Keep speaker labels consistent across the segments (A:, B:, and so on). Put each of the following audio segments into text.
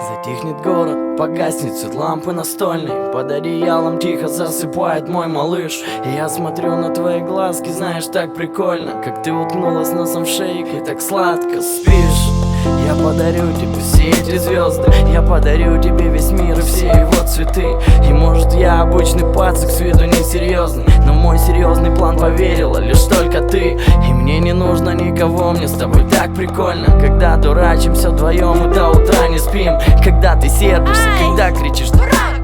A: Затихнет город, погаснет свет лампы настольной, под одеялом тихо засыпает мой малыш. И я смотрю на твои глазки, знаешь, так прикольно, как ты уткнулась носом в шейк и так сладко спишь. Я подарю тебе все эти звезды, я подарю тебе весь мир и все его цветы. И может я обычный пацик, с виду несерьезный, но в мой серьезный план поверила лишь только ты. И мне не нужно никого, мне с тобой так прикольно, когда дурачимся вдвоем и до утра не спим. Когда ты сердишься, когда кричишь «Дурак!»,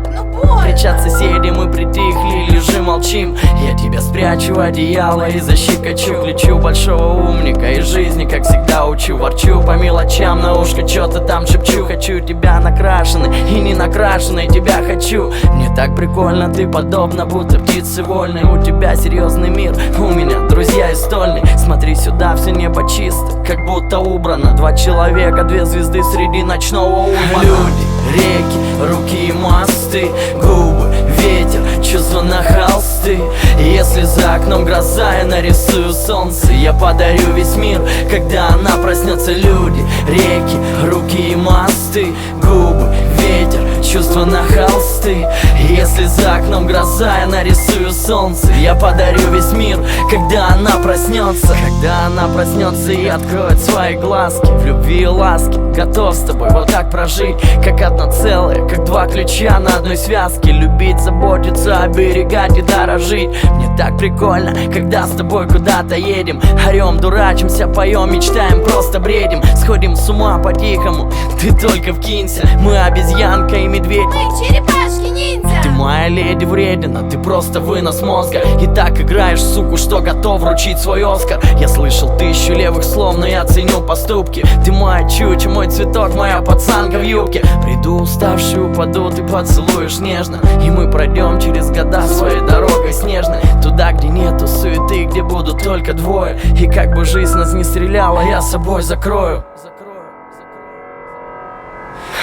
A: кричат соседи, мы притихли, лежим, молчим. Я тебя спрячу в одеяло и защекочу, кричу большого умника из жизни, как всегда учу. Ворчу по мелочам, на ушко что-то там шепчу. Хочу тебя накрашенной и не накрашенной, тебя хочу. Мне так прикольно, ты подобна будто птице вольной. У тебя серьезный мир, у меня друзья из стольной. Смотри сюда, все небо чисто, как будто убрано. Два человека, две звезды среди ночного умора. Люди, реки, руки и мосты, губы, ветер, чувства на холсты. Если за окном гроза, я нарисую солнце. Я подарю весь мир, когда она проснется. Люди, реки, руки и мосты, губы, ветер, чувства на холсты. Если за окном гроза, я нарисую солнце. Я подарю весь мир, когда она проснется. Когда она проснется и откроет свои глазки, в любви и ласке готов с тобой вот так прожить, как одно целое, как два ключа на одной связке. Любить, заботиться, оберегать и дорожить. Мне так прикольно, когда с тобой куда-то едем, орем, дурачимся, поем, мечтаем, просто бредим. Сходим с ума по-тихому, ты только вкинься. Мы обезьянка и медведь,
B: мы черепашки-ниндзя.
A: Ты моя леди вредина, ты просто вынос мозга. И так играешь, суку, что готов вручить свой Оскар. Я слышал 1000 левых слов, но я ценю поступки. Ты моя чуча, мой цветок, моя пацанка в юбке. Приду уставший, упаду, ты поцелуешь нежно, и мы пройдем через года своей дорогой снежной. Туда, где нету суеты, где будут только двое. И как бы жизнь нас не стреляла, я собой закрою.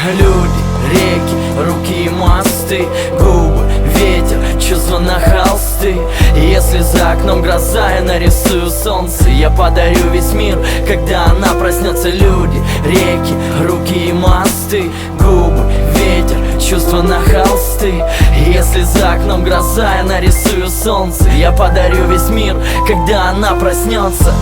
A: Люди, реки, руки и мосты, губы, ветер, чувства на холсты. Если за окном гроза, я нарисую солнце. Я подарю весь мир, когда она проснется. Люди, реки, руки и мосты, губы, ветер, чувства на холсты. Если за окном гроза, я нарисую солнце. Я подарю весь мир, когда она проснется.